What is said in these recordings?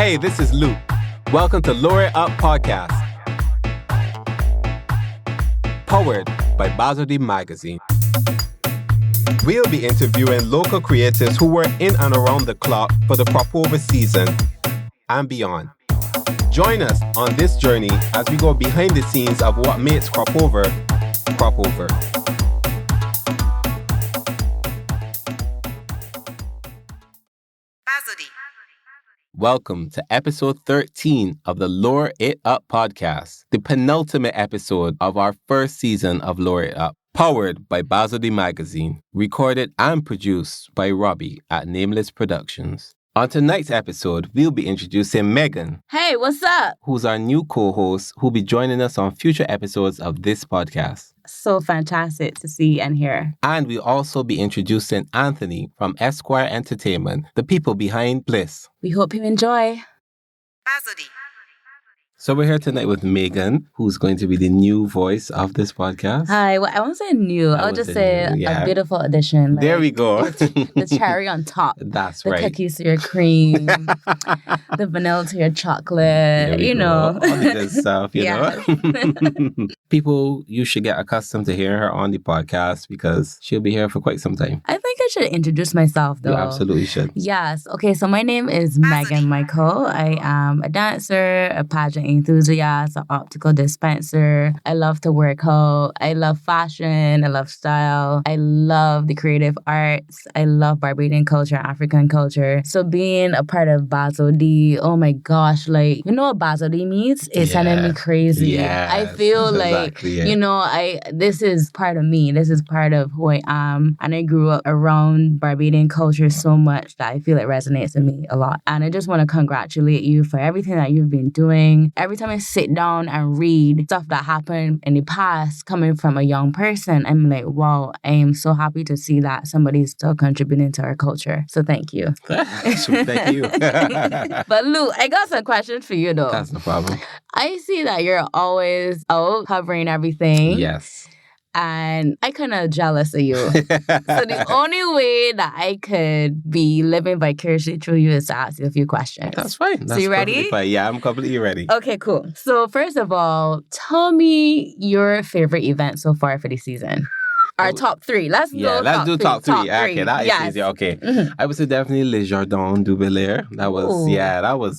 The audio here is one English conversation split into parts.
Hey, this is Luke. Welcome to Lure It Up Podcast. Powered by Barbadian Magazine. We'll be interviewing local creators who were in and around the clock for the crop over season and beyond. Join us on this journey as we go behind the scenes of what makes crop over. Welcome to episode 13 of the Lure It Up podcast, the penultimate episode of our first season of Lure It Up, powered by Barbadian Magazine, recorded and produced by Robbie at Nameless Productions. On tonight's episode, we'll be introducing Megghan. Hey, what's up? Who's our new co-host who'll be joining us on future episodes of this podcast. So fantastic to see and hear. And we'll also be introducing Anthony from Esquire Entertainment, the people behind Bliss. We hope you enjoy. So we're here tonight with Megghan, who's going to be the new voice of this podcast. Hi, well, I won't say new. I'll just say a beautiful addition. There we go. The cherry on top. That's the right. The cookies to your cream. The vanilla to your chocolate. You know. All the good stuff, you know. People, you should get accustomed to hearing her on the podcast because she'll be here for quite some time. I think I should introduce myself, though. You absolutely should. Yes. Okay, so my name is Megghan Michael. I am a dancer, a pageant enthusiast, an optical dispenser. I love to work out. I love fashion. I love style. I love the creative arts. I love Barbadian culture, African culture. So being a part of Barbadian, oh my gosh, like, you know what Barbadian means? It's sending me crazy. Yes, I feel like, you know, this is part of me. This is part of who I am. And I grew up around Barbadian culture so much that I feel it resonates with me a lot. And I just want to congratulate you for everything that you've been doing. Every time I sit down and read stuff that happened in the past coming from a young person, I'm like, wow, I am so happy to see that somebody's still contributing to our culture. So thank you. Thank you. But Lou, I got some questions for you though. That's no problem. I see that you're always out covering everything. Yes. And I kind of jealous of you. So the only way that I could be living vicariously through you is to ask you a few questions. That's fine. So you ready? Fine. Yeah, I'm completely ready. Okay, cool. So first of all, tell me your favorite event so far for the season. Our top three. Let's do top three. Okay, that is easy. Okay. Mm-hmm. I would say definitely Le Jardin du Bel-Air. That was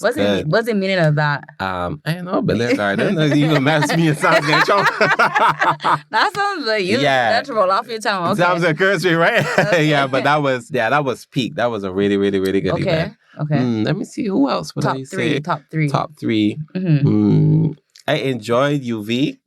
good. What's the meaning of that? I don't know, Bel-Air Garden. It even mess me. It sounds like that sounds like you. Let's roll off your tongue. Okay. It sounds like cursory, right? Okay. Yeah, but that was peak. That was a really, really, really good event. Okay. Let me see. Who else would I say? Top three. Mm-hmm. I enjoyed UV.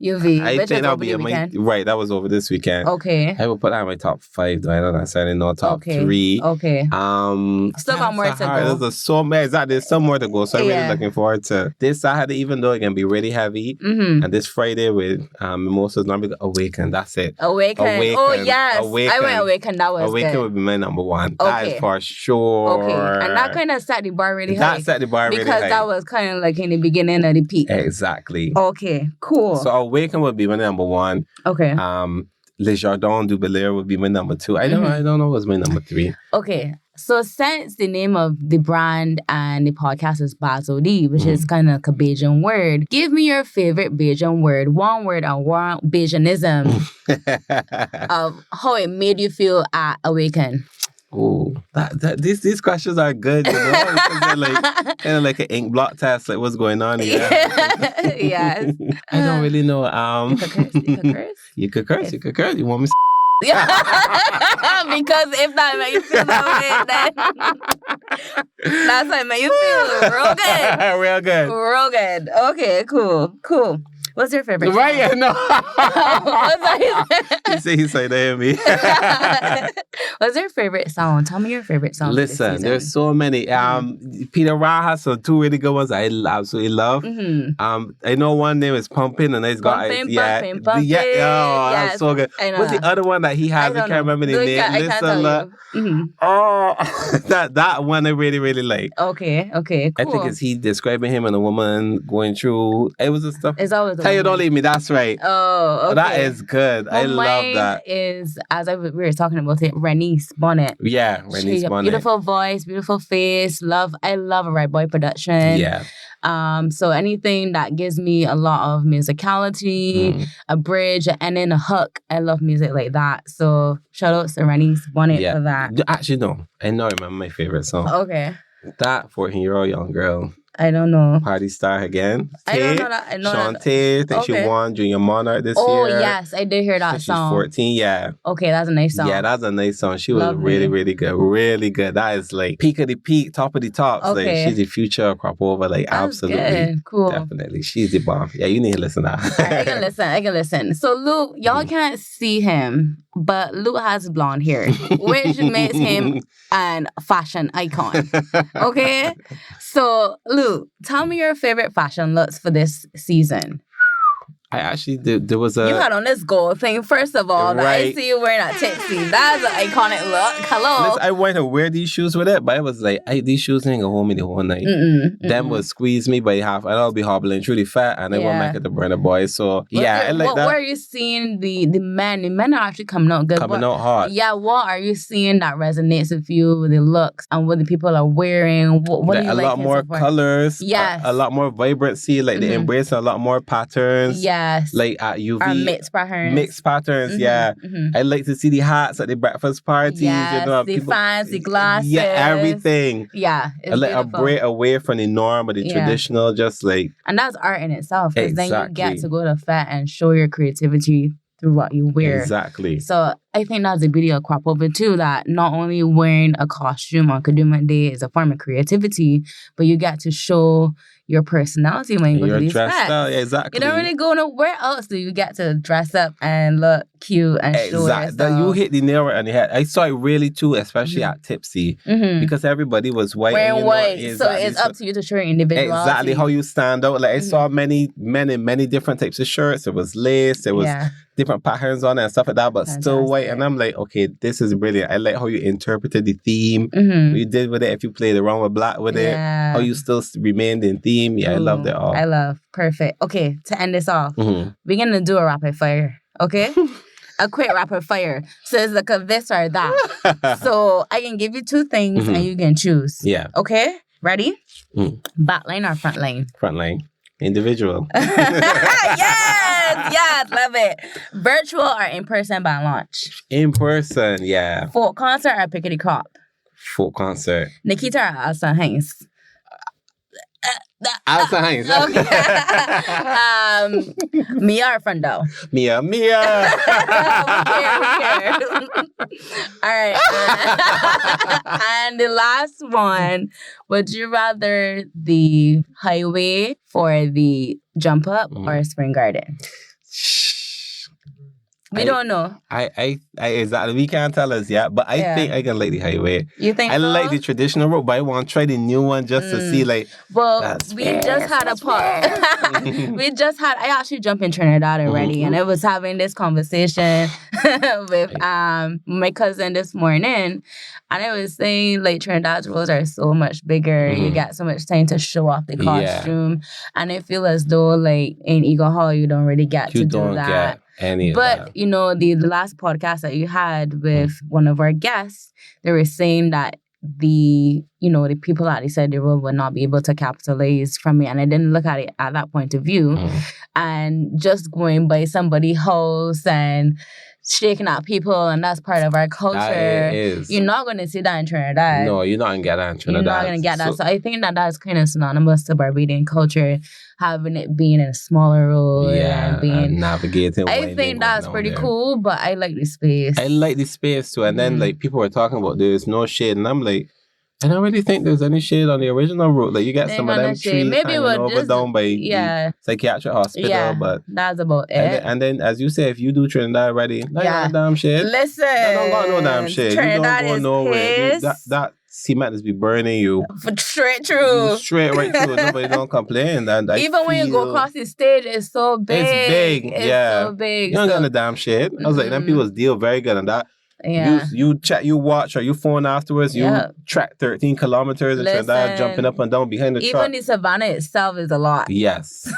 I think that'll be right. That was over this weekend. Okay. I will put that in my top 5 though. I don't necessarily know top 3. Okay. Still got more to go. There's so many. There's some more to go. So I'm really looking forward to this Saturday, even though it can be really heavy. Mm-hmm. And this Friday with Mimosas, normally Awaken. That's it. Awaken. Oh yes. I went Awaken. That was Awaken good. would be my number 1. Okay. That is for sure. Okay. And that kind of set the bar really high. That set the bar really high. Because that was kind of like in the beginning of the peak. Exactly. Okay, cool. So Awaken would be my number 1. Okay. Le Jardin du Bel-Air would be my number 2. I don't know what's my number 3. Okay. So since the name of the brand and the podcast is Barbadian, which is kind of like a Bajan word, give me your favorite Bajan word, one word and one Bajanism of how it made you feel at Awaken. Oh, these questions are good, you know, because they're kind of like an ink blot test, like what's going on here. Yes. I don't really know. You could curse. You want me to because if that made you feel that way, then that's what made you feel real good. Real good. Okay, cool. What's your favorite song? Right, yeah, no. What's He said that to me. What's your favorite song? Tell me your favorite song. Listen, there's so many. Peter Ra has some 2 really good ones I absolutely love. Mm-hmm. I know one name is Pumping, and it's got Pumping. That's so good. What's the other one that he has? I can't remember the name. I can't tell you. Oh, that one I really, really like. Okay, cool. I think it's he describing him and a woman going through. It was the stuff. It's always the Tell You Don't Leave Me. That's right. Oh, okay. That is good. I love that. Is, as we were talking about it, Renice Bonnet. Yeah, Renice Bonnet. Beautiful voice, beautiful face. I love a Right Boy production. Yeah. So anything that gives me a lot of musicality, a bridge, and then a hook. I love music like that. So shout out to Renice Bonnet for that. Actually, no. I know. I remember my favorite song. Okay. That 14-year-old young girl. I don't know. Party Star again. I don't know that. I know Shantae, I think she won Junior Monarch this year. Oh, yes. I did hear that song. She's 14, yeah. Okay, that's a nice song. Yeah, that's a nice song. She was really, really good. Really good. That is like peak of the peak, top of the tops. Okay. Like, she's the future crop over. Like, that's absolutely. Good. Cool. Definitely. She's the bomb. Yeah, you need to listen to that. I can listen. So, Luke, y'all can't see him, but Luke has blonde hair, which makes him an fashion icon. Okay? So, Luke, tell me your favorite fashion looks for this season. I actually did. There was a... You had on this gold thing, first of all. Right. I see you wearing that tipsy. That's an iconic look. Hello. Listen, I wanted to wear these shoes with it, but I was like, these shoes ain't gonna hold me the whole night. Them would squeeze me by half, and I'll be hobbling truly fat, and I won't make it to burn a boy. So, I like that. Where are you seeing the men? The men are actually coming out good. Coming out hot. Yeah, what are you seeing that resonates with you, with the looks, and what the people are wearing? What do you like? A lot more colors. Yes. A lot more vibrancy. Like, they embrace a lot more patterns. Yes. Like, at UV. Or mixed patterns. Mixed patterns, yeah. I like to see the hats at the breakfast parties. Yes, you know, the fancy glasses. Yeah, everything. Yeah, it's I like a break away from the norm or the traditional, just like... And that's art in itself, because then you get to go to Fete and show your creativity through what you wear. Exactly. So I think that's the beauty of crop over too, that not only wearing a costume on Kaduma Day is a form of creativity, but you get to show your personality when you go to these dressed fetes. out, exactly. You don't really go nowhere else do you get to dress up and look cute and show yourself. You hit the nail right on the head. I saw it really too, especially at Tipsy, because everybody was white. Wearing white, so it's up to you to show your individuality. Exactly how you stand out. Like I saw many different types of shirts. There was lace, there was different patterns on it and stuff like that, but still white. And I'm like, okay, this is brilliant. I like how you interpreted the theme. What you did with it, if you played around with black with it, how you still remained in theme. Yeah, I loved it all. I love. Perfect. Okay, to end this off, we're going to do a rapid fire, okay? A quick rapid fire. So it's like a this or that. So I can give you two things and you can choose. Yeah. Okay? Ready? Back line or front line? Front line. Individual. Yes, love it. Virtual or in-person band launch? In person, yeah. Folk concert or pickety crop? Folk concert. Nikita or Alsa Haynes? Alsa Haynes. Okay. Mia or Frendo? Mia. Who cares? All right. And the last one, would you rather the highway for the jump up or Spring Garden? We don't know. I exactly. We can't tell us yet, but I think I can like the highway. You think I like the traditional route, but I want to try the new one just to see like. Well, just had a part. I actually jumped in Trinidad already, and I was having this conversation with my cousin this morning, and I was saying like Trinidad's roads are so much bigger. You get so much time to show off the costume, and I feel as though like in Eagle Hall you don't really get to do that. But you know, the last podcast that you had with one of our guests, they were saying that the people that they said they would not be able to capitalize from it, and I didn't look at it at that point of view. And just going by somebody's house and shaking at people, and that's part of our culture. You're not going to see that in Trinidad. No, you're not going to get that in Trinidad. You're not going to get that. So I think that that's kind of synonymous to Barbadian culture, having it being in a smaller road and being... and navigating. I think that's pretty cool, but I like the space. I like the space too. And then like people were talking about there's no shade, and I'm like, I don't really think there's any shade on the original route. Like you get some of them trees hanging over down by the psychiatric hospital, but that's about it. And then, as you say, if you do Trinidad already, not got no damn shade. Listen, I don't got no damn shade. Trinidad you don't go nowhere. That cement is be burning you straight through, straight right through. Nobody don't complain. And even when you go across the stage, it's so big. It's big. It's so big. You don't got no damn shade. I was like, them people deal very good on that. Yeah. You chat, you watch, or you phone afterwards. You track 13 kilometers and Trinidad, jumping up and down behind the truck. Even the savannah itself is a lot. Yes.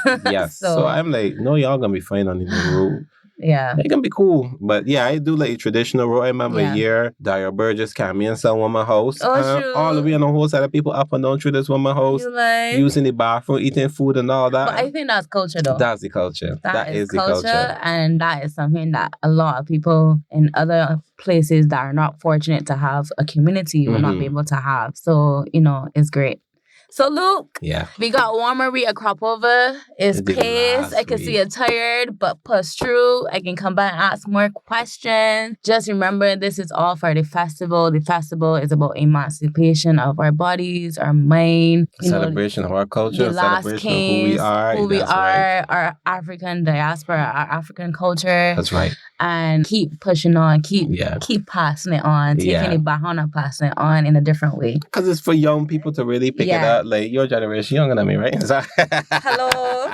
So I'm like, no, y'all gonna be fine on the road. Yeah. It can be cool. But yeah, I do like the traditional road. I remember a year, Dyer Burgess came in some woman house. True. All the way on the whole side of people up and down through this woman house. Using the bathroom, eating food and all that. But I think that's culture though. That's the culture. That is the culture. And that is something that a lot of people in other places that are not fortunate to have a community will not be able to have. So, it's great. So, Luke, we got one Maria crop over. It's paced. I can see you're tired, but push through. I can come back and ask more questions. Just remember, this is all for the festival. The festival is about emancipation of our bodies, our mind. Celebration of our culture, celebration of who we are. Our African diaspora, our African culture. That's right. And keep pushing on, keep passing it on, taking it back on and passing it on in a different way. Because it's for young people to really pick it up. Like your generation, younger than me, right? Hello.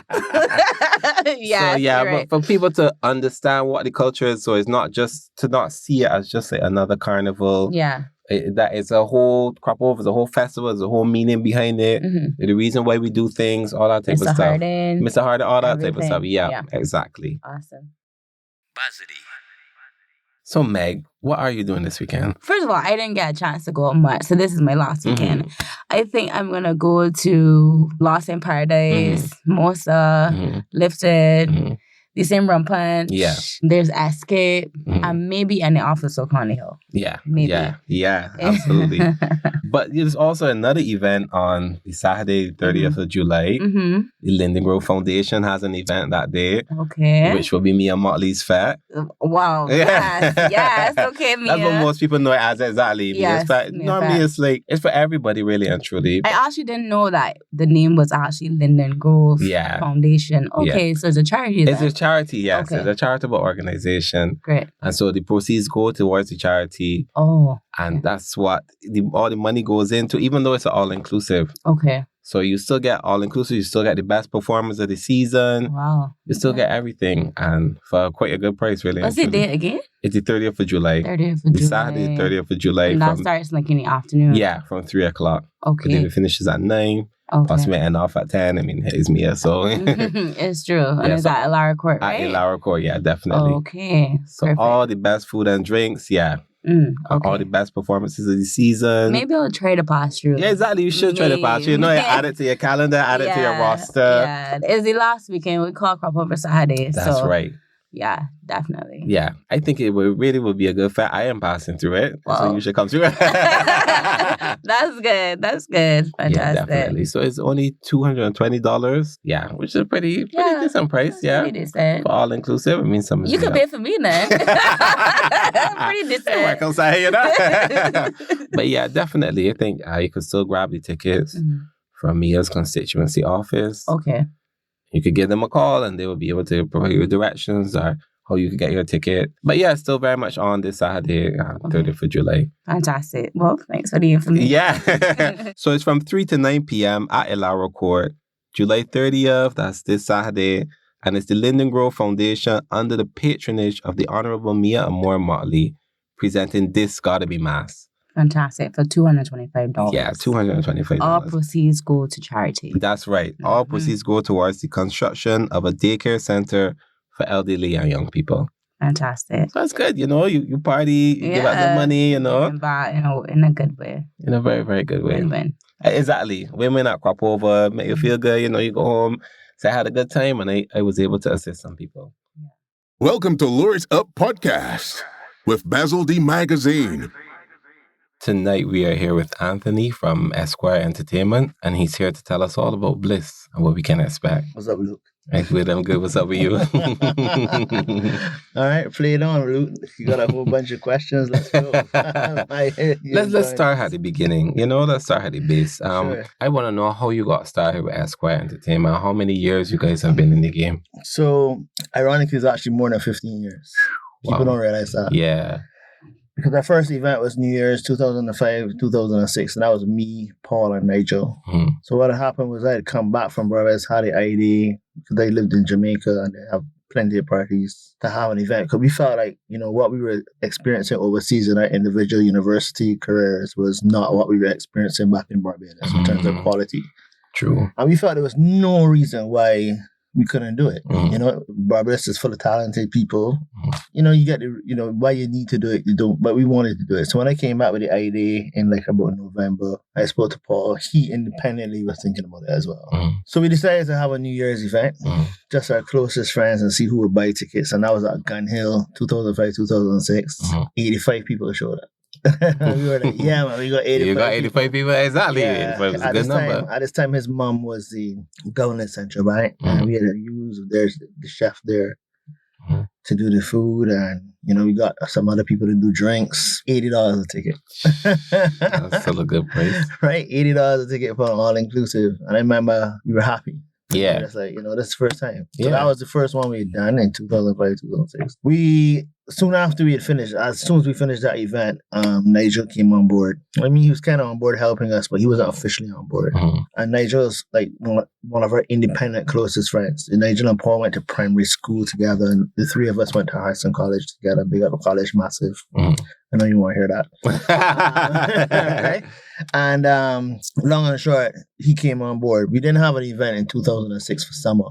But for people to understand what the culture is, so it's not just to not see it as just like another carnival. Yeah. That it's a whole crop over, it's a whole festival, there's a whole meaning behind it. The reason why we do things, all that type of stuff. Mr. Harden, all that type of stuff. Yeah, exactly. Awesome. So, Meg, what are you doing this weekend? First of all, I didn't get a chance to go out much, so this is my last weekend. I think I'm going to go to Lost in Paradise, Mosa, Lifted, the same Rum Punch. Yeah. There's Escape, and maybe an Office of Coney Hill. Yeah. Maybe. Yeah, absolutely. But there's also another event on the Saturday, 30th of July. The Linden Grove Foundation has an event that day. Okay. Which will be Mia Motley's Fat. Wow. Yes. Okay, Mia. That's what most people know it as exactly. Yes. Normally, it's like, it's for everybody, really and truly. I actually didn't know that the name was actually Linden Grove Foundation. Okay, so it's a charity then. It's a charity, yes. Okay. It's a charitable organization. Great. And so the proceeds go towards the charity. Oh. And that's what all the money goes into, even though it's all-inclusive. Okay. So you still get all-inclusive, you still get the best performers of the season. Wow. You still get everything, and for quite a good price, really. What's the date again? It's the 30th of July. 30th of July. Saturday, 30th of July. And that starts like in the afternoon? Yeah, from 3 o'clock. Okay. And then it finishes at 9. Okay. Possibly end off at 10. I mean, it's Mia, so. It's true. And it's at Elara Court, right? At Elara Court, yeah, definitely. Okay. So perfect. All the best food and drinks, Okay. All the best performances of the season. Maybe I'll try to pass through. Yeah, exactly. You should try to pass through. Add it to your calendar, add it to your roster. Yeah, it's the last weekend. We call Crop Over Saturday. That's right. Yeah, definitely. Yeah, I think it would be a good fact. I am passing through it, so you should come through it. That's good. Fantastic. Yeah, definitely. So it's only $220. Yeah, which is a pretty decent price. Yeah, pretty decent. For all inclusive. I mean, you could pay for me then. Pretty decent. Work outside, you know. But yeah, definitely. I think you could still grab the tickets from Mia's constituency office. Okay. You could give them a call and they will be able to provide you directions or how you could get your ticket. But yeah, still very much on this Saturday, 30th of July. Fantastic. Well, thanks for the information. Yeah. So it's from 3 to 9 p.m. at Elara Court, July 30th. That's this Saturday. And it's the Linden Grove Foundation under the patronage of the Honorable Mia Amor Motley presenting This Gotta Be Mass. Fantastic. For $225. Yeah, $225. All proceeds go to charity. That's right. All proceeds go towards the construction of a daycare center for elderly and young people. Fantastic. So that's good. You party, you give out some money, in a good way. In a very, very good way. Win-win. Exactly. Women at crop over, make you feel good. You go home, say I had a good time, and I was able to assist some people. Yeah. Welcome to Lure It Up Podcast with Basil D Magazine. Tonight we are here with Anthony from Esquire Entertainment, and he's here to tell us all about Bliss and what we can expect. What's up, Luke? I'm good. What's up with you? All right, play it on, Luke. You got a whole bunch of questions. Let's go. Let's start at the beginning. Let's start at the base. Sure. I want to know how you got started with Esquire Entertainment. How many years you guys have been in the game? So, ironically, it's actually more than 15 years. People don't realize that. Yeah. Because our first event was New Year's 2005, 2006, and that was me, Paul, and Nigel. So what had happened was I had come back from Barbados, had the ID, because they lived in Jamaica, and they have plenty of parties to have an event because we felt like, what we were experiencing overseas in our individual university careers was not what we were experiencing back in Barbados in terms of quality. True. And we felt there was no reason why we couldn't do it. Barbados is full of talented people. You get why you need to do it, you don't, but we wanted to do it. So when I came back with the idea in like about November, I spoke to Paul. He independently was thinking about it as well. So we decided to have a New Year's event, just our closest friends, and see who would buy tickets. And that was at Gun Hill, 2005, 2006. 85 people showed up. We were like, yeah, man, we got 85 You got 85 people, exactly. Yeah. 85 was a good number. At this time, his mom was the governor central bank, and we had to use the chef there to do the food, and we got some other people to do drinks. $80 a ticket. That's still a good price, right? $80 a ticket for an all inclusive, and I remember we were happy. Yeah, it's like this is the first time. So that was the first one we had done in 2005, 2006. Soon after we had finished, as soon as we finished that event, Nigel came on board. I mean, he was kind of on board helping us, but he wasn't officially on board. And Nigel's like one of our independent closest friends. And Nigel and Paul went to primary school together, and the three of us went to Harrison College together. Big up college, massive. I know you want to hear that. Right? And long and short, he came on board. We didn't have an event in 2006 for summer.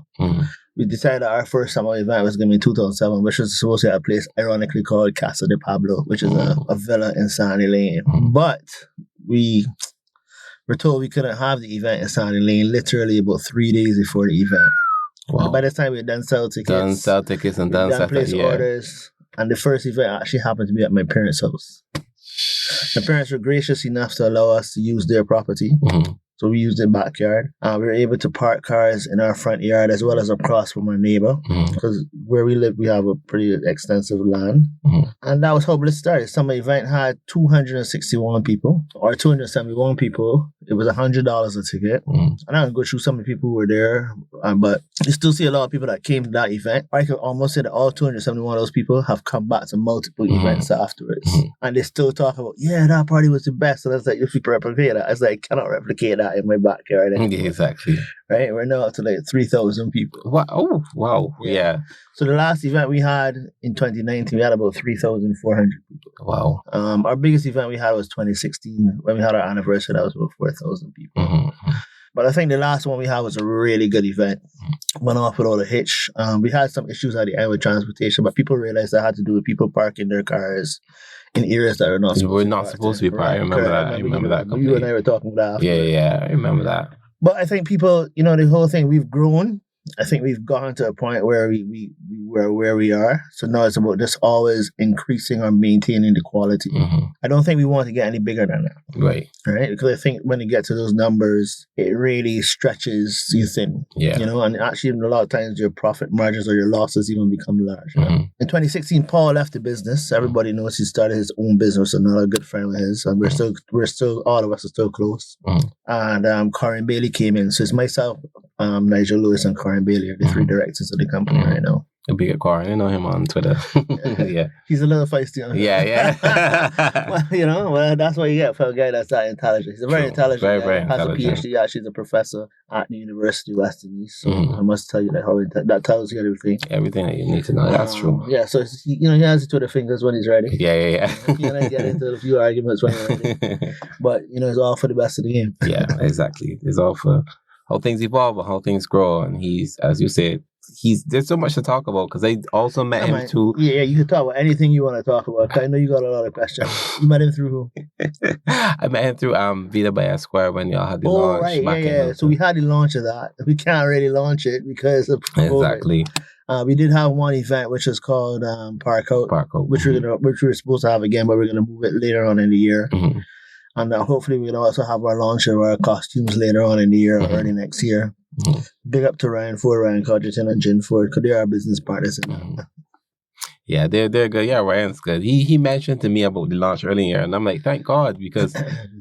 We decided that our first summer event was going to be in 2007, which was supposed to be a place ironically called Casa de Pablo, which is a villa in Sandy Lane. But we were told we couldn't have the event in Sandy Lane literally about 3 days before the event. Wow. And by this time, we had done sell tickets. And done place orders. And the first event actually happened to be at my parents' house. The parents were gracious enough to allow us to use their property. So we used the backyard. We were able to park cars in our front yard as well as across from our neighbor. Because where we live, we have a pretty extensive land. And that was how Bliss started. Summer event had 261 people or 271 people. It was $100 a ticket. I'm not going to go through some of the people who were there, but you still see a lot of people that came to that event. I could almost say that all 271 of those people have come back to multiple events afterwards. And they still talk about, that party was the best. And I was like, if you can replicate that, I was like, I cannot replicate that in my backyard anymore. Yeah, exactly. Right? We're now up to like 3,000 people. Wow. Oh, wow. Yeah. So the last event we had in 2019, we had about 3,400 people. Wow. Our biggest event we had was 2016. When we had our anniversary, that was about 4,000 people. But I think the last one we had was a really good event. Went off without a hitch. We had some issues at the end with transportation, but people realized that had to do with people parking their cars in areas that are not supposed to be parked. I remember that. I remember that. You and I were talking about that. Yeah, I remember that. But I think people, the whole thing, we've grown. I think we've gotten to a point where we were where we are. So now it's about just always increasing or maintaining the quality. I don't think we want to get any bigger than that. Right. Because I think when you get to those numbers, it really stretches you thin. Yeah. And actually a lot of times your profit margins or your losses even become large. In 2016, Paul left the business. Everybody knows he started his own business, another good friend of his. And we're still all of us are still close. And Corinne Bailey came in. So it's myself, Nigel Lewis, and Corinne Bailey are the three directors of the company right now. A big Corin, I know him on Twitter. Yeah. He's a little feisty on Yeah. Well, that's what you get for a guy that's that intelligent. He's a very intelligent guy. Very has intelligent. a PhD. Actually, he's a professor at the University of West Indies. So I must tell you that tells you everything. Everything that you need to know. That's true. Yeah, so he has his Twitter fingers when he's ready. Yeah. He and I get into a few arguments when he's ready. But, it's all for the best of the game. Yeah, exactly. It's all for how things evolve and how things grow. And he's, as you said, there's so much to talk about because I also met him too. Yeah, you can talk about anything you want to talk about. I know you got a lot of questions. You met him through who? I met him through Vita by Esquire when y'all had the launch. Right, yeah. So we had the launch of that. We can't really launch it because of exactly. We did have one event which is called Park Out, which we're supposed to have again, but we're gonna move it later on in the year. And hopefully we're going to also have our launch of our costumes later on in the year or early next year. Big up to Ryan Codgerton and Jen Ford, because they are business partners in that. Yeah, they're good. Yeah, Ryan's good. He mentioned to me about the launch earlier, and I'm like, thank God, because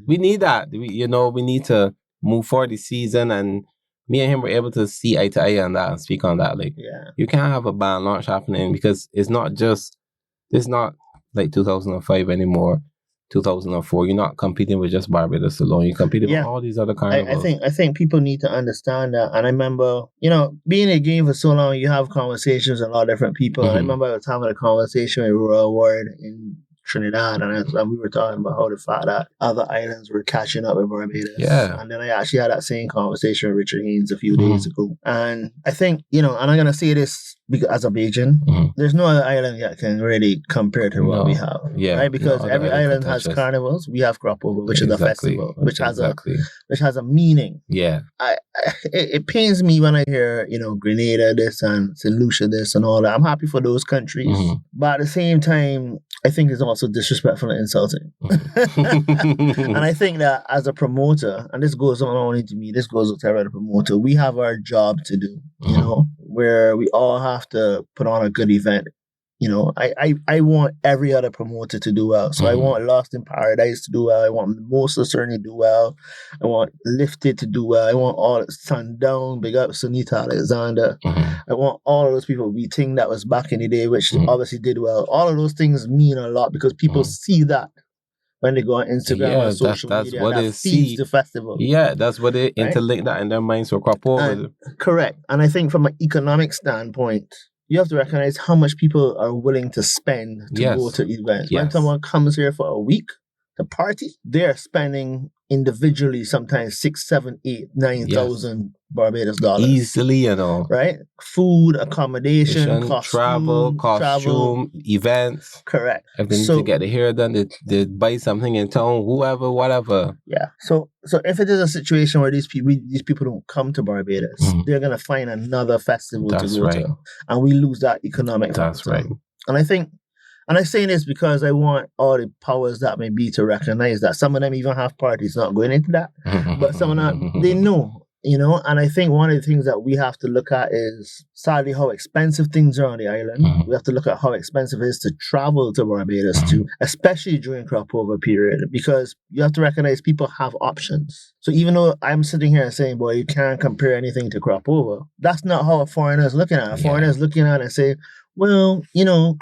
we need that. We need to move forward this season, and me and him were able to see eye to eye on that and speak on that. Like, you can't have a band launch happening because it's not like 2005 anymore. 2004, you're not competing with just Barbados alone. You're competing with all these other carnivals. I think people need to understand that. And I remember, being in the game for so long, you have conversations with a lot of different people. Mm-hmm. I remember I was having a conversation with Royal Ward in Trinidad, and we were talking about how the fact that other islands were catching up with Barbados. Yeah. And then I actually had that same conversation with Richard Haynes a few days ago. And I think, and I'm going to say this because as a Bajan, there's no other island that can really compare to what we have. Yeah. Right? Because every island has carnivals. We have crop over, which is a festival, which has a meaning. Yeah. It pains me when I hear, Grenada this and St. Lucia this and all that. I'm happy for those countries. But at the same time, I think it's also disrespectful and insulting. And I think that as a promoter, and this goes not only to me, this goes to every other promoter, we have our job to do, where we all have to put on a good event. I want every other promoter to do well. So I want Lost in Paradise to do well. I want Mimosa certainly to do well. I want Lifted to do well. I want all Sundown, big up Sunita Alexander. I want all of those people. We think that was back in the day, which obviously did well. All of those things mean a lot because people see that when they go on Instagram or social media. That's what they see. The festival. Yeah, that's what they interlink that in their minds for crop over. Correct. And I think from an economic standpoint, you have to recognize how much people are willing to spend to go to events. When someone comes here for a week to party, they're spending individually sometimes 6, 7, 8, 9,000 Barbados dollars. Easily, Right? Food, accommodation, travel, events. Correct. If they need to get the hair done, they buy something in town, whoever, whatever. Yeah. So if it is a situation where these people don't come to Barbados, they're gonna find another festival to go to, and we lose that economic. That's right. And I think. And I'm saying this because I want all the powers that may be to recognize that. Some of them even have parties, not going into that. But some of them, they know, And I think one of the things that we have to look at is, sadly, how expensive things are on the island. We have to look at how expensive it is to travel to Barbados too, especially during crop over period, because you have to recognize people have options. So even though I'm sitting here saying, boy, you can't compare anything to crop over, that's not how a foreigner is looking at it. A foreigner is looking at it and say, well,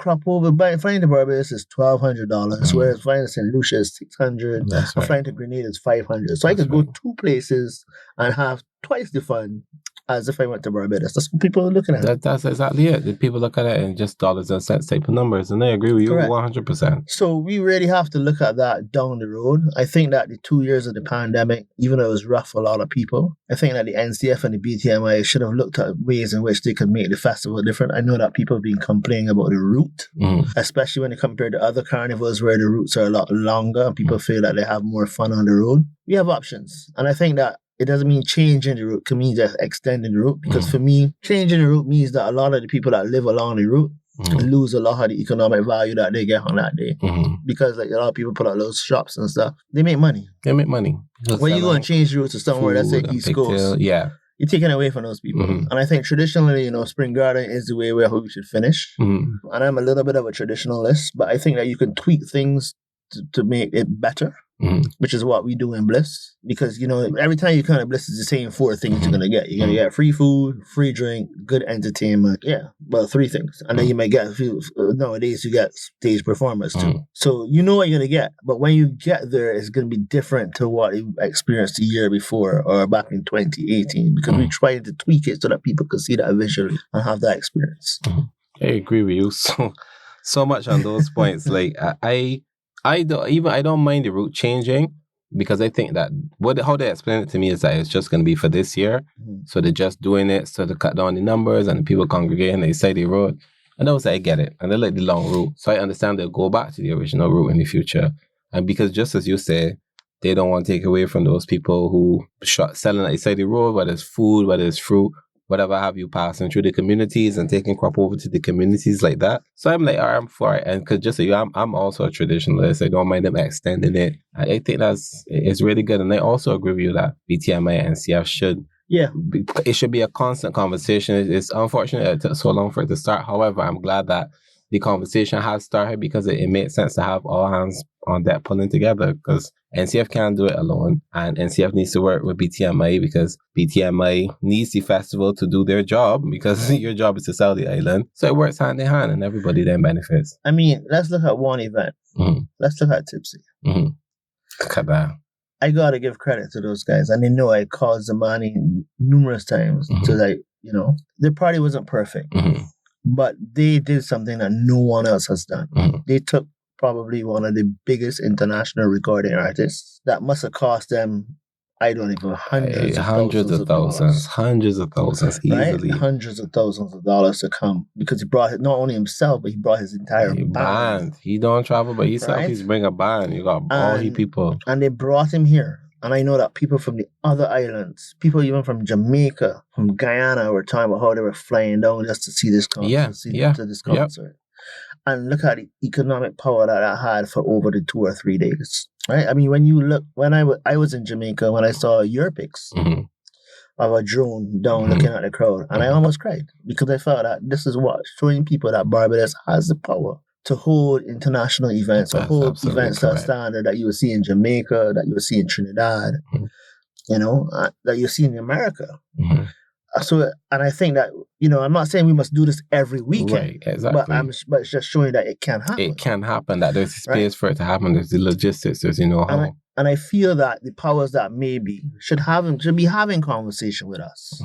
crop over, flying to Barbados is $1,200, whereas flying to St. Lucia is $600, flying to Grenada is $500. So I could go 2 places and have twice the fun as if I went to Barbados. That's what people are looking at. That's exactly it. The people look at it in just dollars and cents type of numbers, and I agree with you 100%. So we really have to look at that down the road. I think that the 2 years of the pandemic, even though it was rough for a lot of people, I think that the NCF and the BTMI should have looked at ways in which they could make the festival different. I know that people have been complaining about the route, especially when they compare to other carnivals where the routes are a lot longer and people feel that they have more fun on the road. We have options. And I think that it doesn't mean changing the route, it means just extending the route. Because for me, changing the route means that a lot of the people that live along the route lose a lot of the economic value that they get on that day. Because a lot of people put out those shops and stuff. They make money. They make money. When you go and change the route to somewhere that's like East Coast, you're taking away from those people. And I think traditionally, Spring Garden is the way where we should finish. And I'm a little bit of a traditionalist, but I think that you can tweak things to make it better. Which is what we do in Bliss. Because, every time you come to Bliss, it's the same 4 things you're going to get. You're going to get free food, free drink, good entertainment. Yeah, well, 3 things. And then you might get, nowadays, you get stage performers too. So you know what you're going to get. But when you get there, it's going to be different to what you experienced the year before or back in 2018. Because we tried to tweak it so that people could see that visually and have that experience. I agree with you so much on those points. Like, I don't mind the route changing because I think that how they explain it to me is that it's just going to be for this year. So they're just doing it so to cut down the numbers and the people congregating, they say the road. And I was like, I get it. And they like the long route. So I understand they'll go back to the original route in the future. And because just as you say, they don't want to take away from those people who selling at the side of the road, whether it's food, whether it's fruit, whatever have you, passing through the communities and taking crop over to the communities like that. So I'm like, all right, I'm for it. And because just so you, I'm also a traditionalist. I don't mind them extending it. I think it's really good. And I also agree with you that BTMI and NCF should. Yeah. It should be a constant conversation. It's unfortunate it took so long for it to start. However, I'm glad that the conversation has started because it made sense to have all hands on that pulling together, because NCF can't do it alone, and NCF needs to work with BTMI because BTMI needs the festival to do their job, because your job is to sell the island. So it works hand in hand, and everybody then benefits. I mean, let's look at one event. Mm-hmm. Let's look at Tipsy. Mm-hmm. Look at that. I gotta give credit to those guys, and they know I called Zamani numerous times to, like, you know, their party wasn't perfect, but they did something that no one else has done. They took probably one of the biggest international recording artists that must have cost them, I don't even, hundreds of thousands, easily. Right? Hundreds of thousands of dollars to come, because he brought not only himself, but he brought his entire band. He don't travel by himself. Right? He's bring a band. You got all he people. And they brought him here. And I know that people from the other islands, people even from Jamaica, from Guyana, were talking about how they were flying down just to see this concert. To this concert. And look at the economic power that I had for over the 2 or 3 days. Right? I mean, when you look, when I was in Jamaica, when I saw your pics of a drone down looking at the crowd, and I almost cried, because I felt that this is what, showing people that Barbados has the power to hold international events, or hold events that standard that you would see in Jamaica, that you would see in Trinidad, you know, that you see in America. So, and I think that, you know, I'm not saying we must do this every weekend, right, exactly. but it's just showing that it can happen. It can happen, that there's a space for it to happen. There's the logistics, there's, you know, how. And I feel that the powers that maybe should be having conversation with us.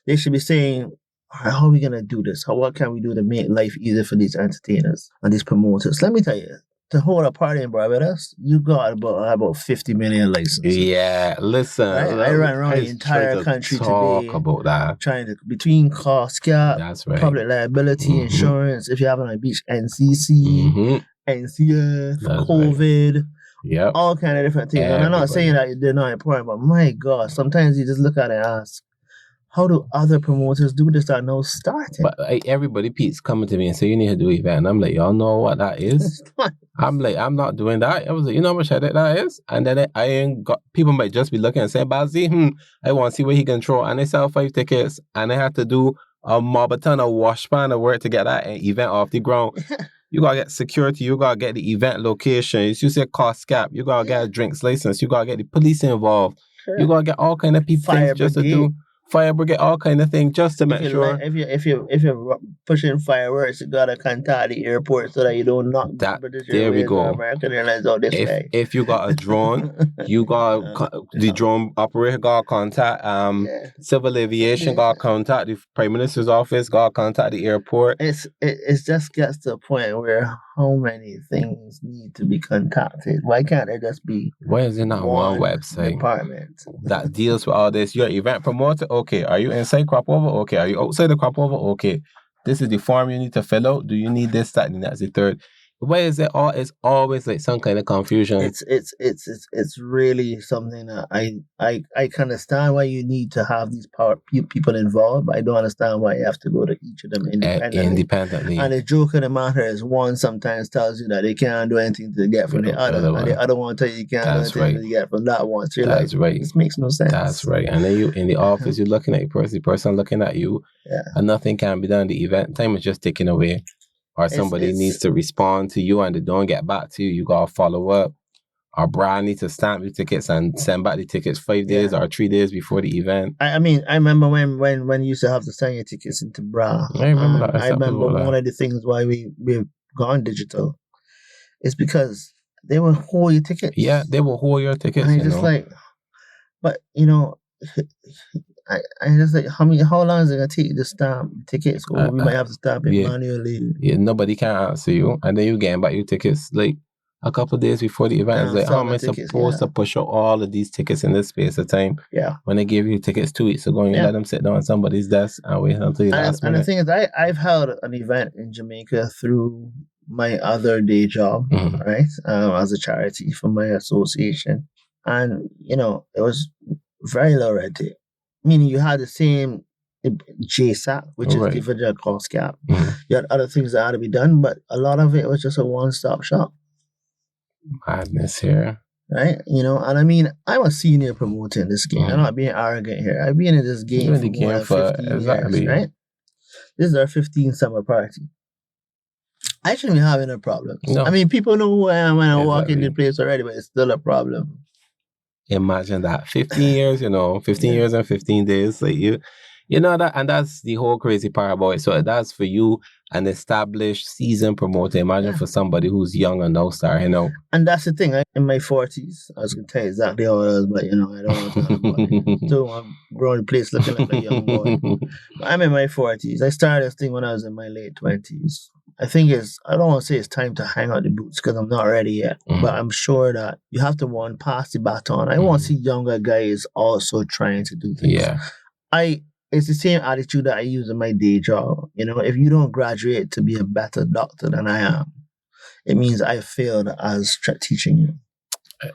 They should be saying, how are we going to do this? What can we do to make life easier for these entertainers and these promoters? Let me tell you, to hold a party in Barbados, you got about 50 million licenses. Yeah, listen. Right? I ran around the entire country today about that. Trying to, between cost cap, public liability, insurance, if you're having a beach, NCC, NCF, COVID, all kind of different things. And I'm not saying that they're not important, but my God, sometimes you just look at it and ask, how do other promoters do this that know starting? But everybody, Pete's coming to me and say, you need to do an event. And I'm like, y'all know what that is? I'm like, I'm not doing that. I was like, you know how much headache that is? And then I ain't got, people might just be looking and saying, Bazzi, I want to see what he can throw. And they sell 5 tickets, and I have to do a ton of wash pan of work to get that event off the ground. You got to get security. You got to get the event location. You say cost cap. You got to get a drinks license. You got to get the police involved. You got to get all kind of people things just to do. Fire brigade, all kind of things, just to make sure. If you're pushing fireworks, you gotta contact the airport so that you don't knock that. There we go. American Airlines out this way. If you got a drone, you got the drone operator got contact civil aviation, got contact the Prime Minister's office, got contact the airport. It just gets to a point where how many things need to be contacted? Why can't there just be? Why is there not one website department that deals with all this? You're an event promoter. Okay, are you inside crop over? Okay, are you outside the crop over? Okay, this is the form you need to fill out. Do you need this, that, and that's the third? Why is it all? It's always like some kind of confusion. It's really something that I can understand why you need to have these people involved, but I don't understand why you have to go to each of them independently. And the joke of the matter is, one sometimes tells you that they can't do anything to get from the other, and the other one tells you can't do anything to get from that one. So you're like, this makes no sense. That's right. And then you in the office, you're looking at the person looking at you, and nothing can be done. The event time is just taken away. Or somebody needs to respond to you and they don't get back to you. You got to follow up. Or Brian needs to stamp your tickets and send back the tickets 5 days or 3 days before the event. I mean, I remember when you used to have to send your tickets into Bra. I remember that. I remember one of the things why we've gone digital is because they will hold your tickets. Yeah, they will hold your tickets. And it's just like, but you know, I just like, how long is it gonna take you to stamp tickets? Or we might have to stamp it manually. Yeah, nobody can answer you, and then you getting back your tickets like a couple of days before the event. It's like, how am I supposed to push out all of these tickets in this space of time? Yeah. When they give you tickets 2 weeks ago, and you let them sit down on somebody's desk and wait until the last minute. And the thing is, I've held an event in Jamaica through my other day job, right? As a charity for my association, and you know, it was very low red tape. Meaning you had the same JSAC, which is the federal cost cap. You had other things that had to be done, but a lot of it was just a one-stop shop. Madness here. Right? You know, and I mean, I'm a senior promoter in this game. I'm not being arrogant here. I've been in this game for more than 15 years, right? This is our 15th summer party. I shouldn't be having a problem. No. I mean, people know who I am when I walk in the place already, but it's still a problem. Imagine that. 15 years, 15 years and 15 days. Like you know that, and that's the whole crazy part about it. So that's for you, an established seasoned promoter. Imagine for somebody who's young and now starting out. And that's the thing. In my 40s, I was going to tell you exactly how it was, but I don't want to talk about it. So I'm growing the place looking like a young boy. But I'm in my 40s. I started this thing when I was in my late 20s. I think I don't want to say it's time to hang out the boots because I'm not ready yet. But I'm sure that you have to pass the baton. I want to see younger guys also trying to do things. Yeah. It's the same attitude that I use in my day job. If you don't graduate to be a better doctor than I am, it means I failed as teaching you.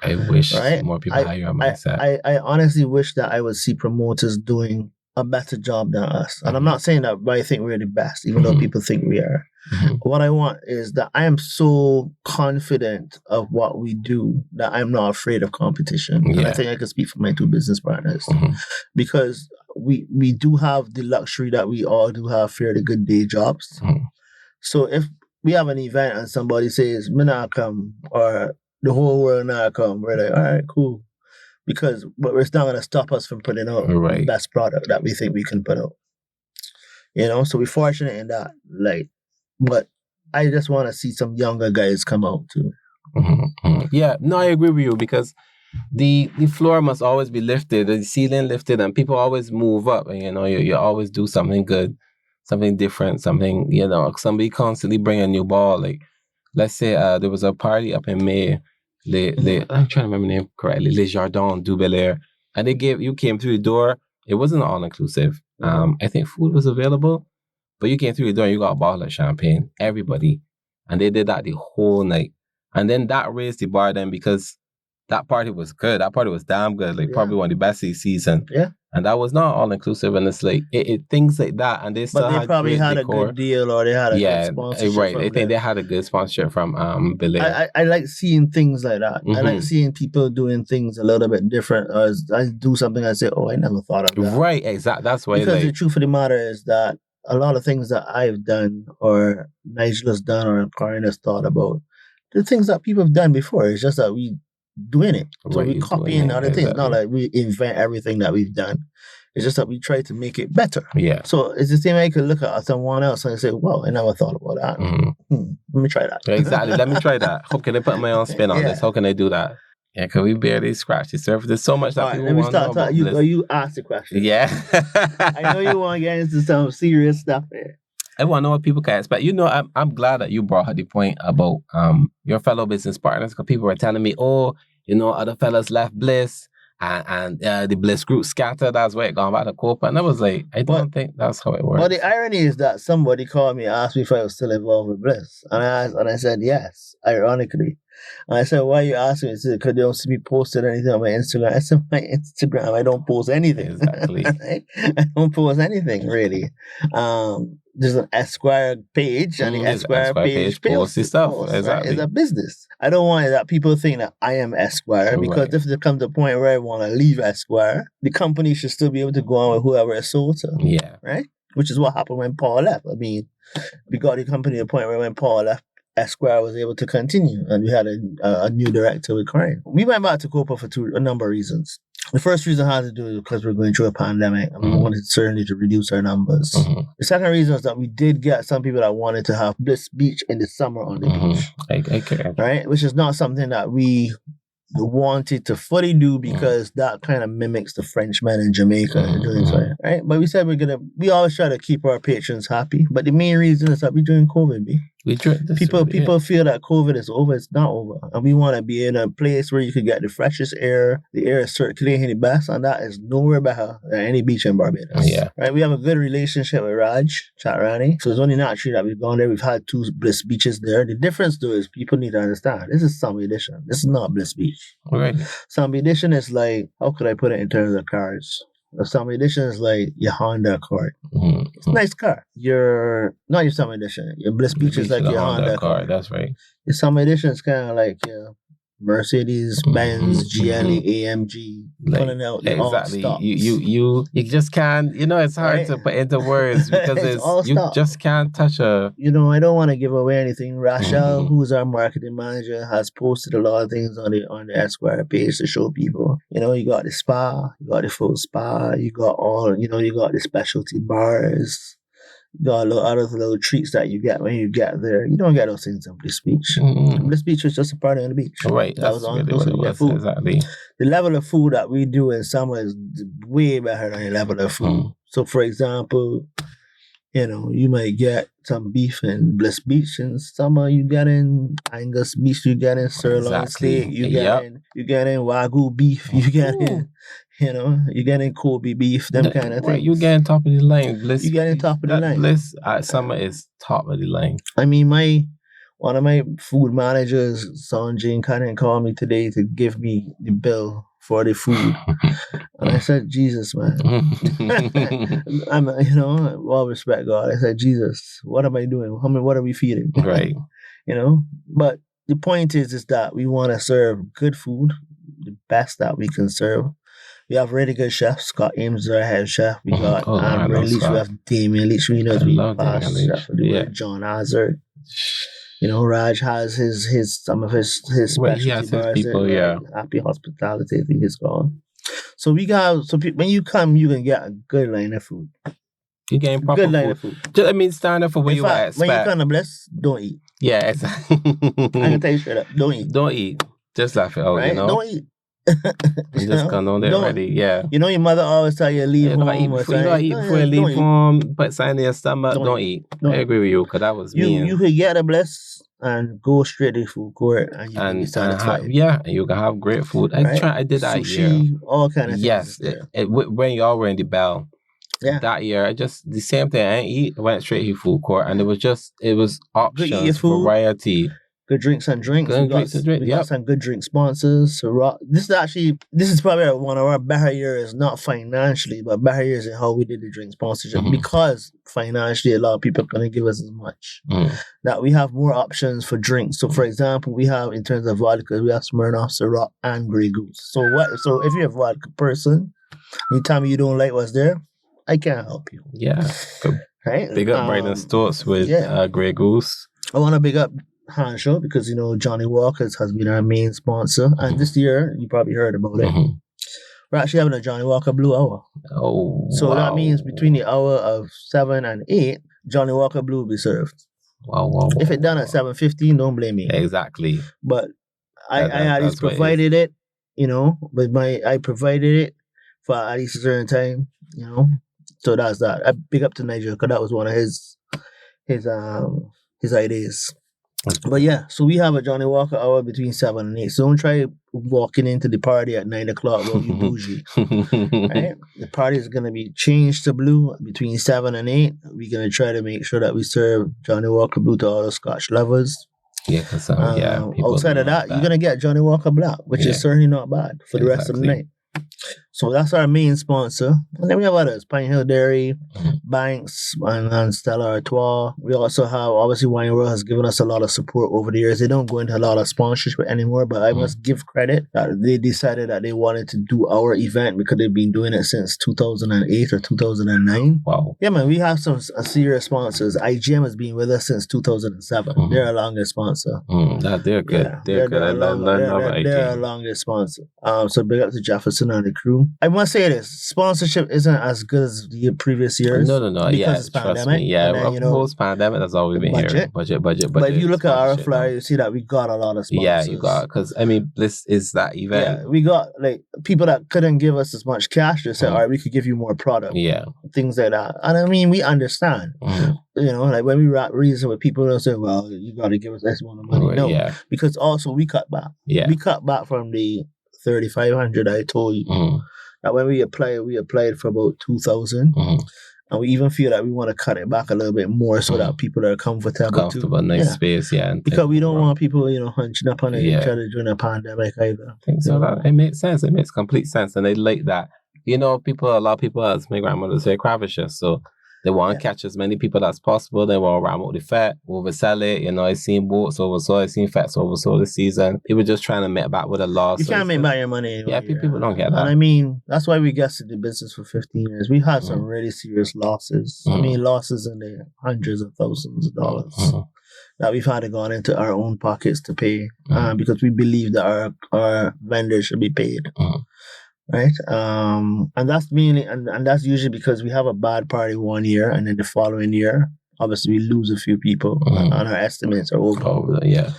I wish more people had your mindset. I honestly wish that I would see promoters doing a better job than us. And I'm not saying that I think we're the best, even though people think we are. What I want is that I am so confident of what we do that I'm not afraid of competition. Yeah. And I think I can speak for my two business partners because we do have the luxury that we all do have fairly good day jobs. So if we have an event and somebody says, "Me not come," or the whole world not come, we're like, all right, cool. Because it's not going to stop us from putting out the best product that we think we can put out. So we're fortunate in that. But I just want to see some younger guys come out too. Yeah, no, I agree with you because the floor must always be lifted, the ceiling lifted, and people always move up. And you always do something good, something different, something. Somebody constantly bring a new ball. Like, let's say there was a party up in May. I'm trying to remember the name correctly. Les Jardins du Bel Air, and you came through the door. It wasn't all inclusive. I think food was available, but you came through the door and you got a bottle of champagne. Everybody, and they did that the whole night, and then that raised the bar then because that party was good. That party was damn good. Probably one of the best of the season. Yeah. And that was not all inclusive, and it's like it things like that, and they still but they had probably had decor. A good deal, or they had a good sponsorship. Right. I think they had a good sponsorship from Belair. I like seeing things like that. I like seeing people doing things a little bit different. Or I do something, I say, "Oh, I never thought of that." Right. Exactly. That's why. Because the truth of the matter is that a lot of things that I've done, or Nigel has done, or Corinne has thought about, the things that people have done before. It's just that we doing it. So we copying other things. It's not like we invent everything that we've done. It's just that we try to make it better. Yeah. So it's the same way I could look at someone else and say, "Well, I never thought about that. Let me try that." Exactly. Let me try that. How can I put my own spin on this? How can I do that? Yeah, because we barely scratch the surface. There's so much that people want to know about Bliss. You ask the question. Yeah. I know you want to get into some serious stuff here. I want to know what people can expect. I'm glad that you brought the point about your fellow business partners, because people were telling me, other fellas left Bliss and the Bliss group scattered. That's why it gone back to Copa. And I was like, I don't think that's how it works. But the irony is that somebody called me and asked me if I was still involved with Bliss. And I said, yes, ironically. And I said, why are you asking me? He said, because they don't see me posting anything on my Instagram. I said, my Instagram, I don't post anything. Exactly. I don't post anything, really. There's an Esquire page, and the Esquire page posts stuff. Exactly. It's a business. I don't want that people think that I am Esquire, because if there comes a point where I want to leave Esquire, the company should still be able to go on with whoever is sold to. Yeah. Right? Which is what happened when Paul left. I mean, we got the company to the point where when Paul left, Esquire was able to continue, and we had a new director with Corinne. We went back to Copa for a number of reasons. The first reason had to do with because we're going through a pandemic, and we wanted certainly to reduce our numbers. The second reason is that we did get some people that wanted to have Bliss Beach in the summer on the beach. Okay. Right? Which is not something that we wanted to fully do, because that kind of mimics the Frenchmen in Jamaica doing so, right? But we said we always try to keep our patrons happy. But the main reason is that we're doing COVID, People feel that COVID is over. It's not over. And we want to be in a place where you can get the freshest air. The air is circulating the best, and that is nowhere better than any beach in Barbados. Yeah. Right? We have a good relationship with Raj Chatrani. So it's only naturally that we've gone there. We've had 2 Bliss beaches there. The difference, though, is people need to understand this is Summer Edition. This is not Bliss Beach. Right. Summer Edition is like, how could I put it in terms of cars? Summer Edition is like your Honda Accord. It's a nice car. Not your Summer Edition. Your Bliss Beach is like your Honda Accord. That's right. Your Summer Edition is kind of like your Mercedes, Benz, GLE, AMG, pulling out the all stocks. You just can't, it's hard to put into words because you just can't touch a... I don't want to give away anything. Rachel, who's our marketing manager, has posted a lot of things on the Esquire page to show people. You got the spa, you got the full spa, you got all, you got the specialty bars. You got other little treats that you get when you get there. You don't get those things in Bliss Beach. Bliss Beach was just a party on the beach. Right, that was really what it was. Food. Exactly. The level of food that we do in summer is way better than the level of food. So, for example, you might get some beef in Bliss Beach. In summer, you get in Angus beef, you get in sirloin steak, you get in Wagyu beef, you get in... you get in Kobe beef, them kind of things. You get in top of the line, Bliss. You get in top of the line. Bliss summer is top of the line. I mean, one of my food managers, Sanjay, called me today to give me the bill for the food, and I said, "Jesus, man, I'm, all respect, God." I said, "Jesus, what am I doing? What are we feeding?" Right. But the point is that we want to serve good food, the best that we can serve. We have really good chefs. Scott Ames is our head chef. We got Amber Leach. We have Damien Leach. We know the past chef. John Hazard. Raj has some of his specialty bars. People, Happy Hospitality, I think it's called. So we got when you come, you can get a good line of food. You getting proper good line of food. Just, stand up for what you expect. When you come to Bliss, don't eat. Yeah, exactly. I can tell you straight up, don't eat. Don't eat. Just laugh it out, right? Don't eat. You just gone on there already, yeah. Your mother always tell you leave home. You don't eat before you leave home. Put something in your stomach. Don't eat. I agree with you because that was me. You could get a Bliss and go straight to the food court and you can be satisfied. And you can have great food. I did that Sushi, year. All kind of things. Yes, when y'all were in the bell. Yeah. That year, I just the same thing. I didn't eat. I went straight to food court, and it was options, variety. Good drinks and drinks. We got some good drink sponsors. So this is probably one of our better years, not financially, but better years in how we did the drink sponsorship. Because financially, a lot of people couldn't give us as much. That we have more options for drinks. So, for example, we have in terms of vodka, we have Smirnoff, Ciroc, and Grey Goose. So if you're a vodka person, you tell me you don't like what's there, I can't help you. Yeah. Right. Big up Brandon Stokes with Grey Goose. I want to big up Hanshaw because Johnny Walker has been our main sponsor, and this year you probably heard about it. We're actually having a Johnny Walker Blue Hour. So that means between the hour of 7 and 8, Johnny Walker Blue will be served. Wow. If it's done at 7:15, don't blame me. Exactly. But I at least provided it. I provided it for at least a certain time. So that's that. I big up to Nigel because that was one of his ideas. But yeah, so we have a Johnny Walker hour between 7 and 8. So don't try walking into the party at 9 o'clock while you bougie. Right? The party is going to be changed to blue between 7 and 8. We're going to try to make sure that we serve Johnny Walker Blue to all the Scotch lovers. Yeah, because outside of that, you're going to get Johnny Walker Black, which is certainly not bad for the rest of the night. So that's our main sponsor. And then we have others, Pine Hill Dairy, Banks, and Stella Artois. We also have, obviously, Wine World has given us a lot of support over the years. They don't go into a lot of sponsorship anymore, but I must give credit that they decided that they wanted to do our event because they've been doing it since 2008 or 2009. Wow. Yeah, man, we have some serious sponsors. IGM has been with us since 2007. They're our longest sponsor. They're good. Yeah, they're good. They're our longest sponsor. So big up to Jefferson and the crew. I must say this: sponsorship isn't as good as the previous years. No. Because it's pandemic. Post pandemic, that's always been here. Budget. But if you look at our flyer, you see that we got a lot of sponsors. Yeah, you got, because Bliss is that event. Yeah, we got people that couldn't give us as much cash. They said, all right, we could give you more product. Yeah, things like that. And we understand. When we reason with people, they'll say, well, you got to give us this amount of money. No, because also we cut back. Yeah, we cut back from the 3,500 I told you. That when we applied for about 2,000. And we even feel that we want to cut it back a little bit more so that people are comfortable nice space, because we don't want people, hunching up on each other during a pandemic either. I think so. That it makes sense. It makes complete sense. And they like that. A lot of people, as my grandmother say, cravicious. So They want to catch as many people as possible. They want to ram up the fat, oversell it. You know, I've seen boats oversold, I've seen fats oversold this season. People just trying to make back with a loss. You can't make back your money anyway. Yeah, people don't get that. And I mean, that's why we got in the business for 15 years. We had some really serious losses. I mean, losses in the hundreds of thousands of dollars that we've had to go into our own pockets to pay because we believe that our vendors should be paid. Right? And that's mainly, and that's usually because we have a bad party one year and then the following year, obviously we lose a few people and our estimates are over. Yeah.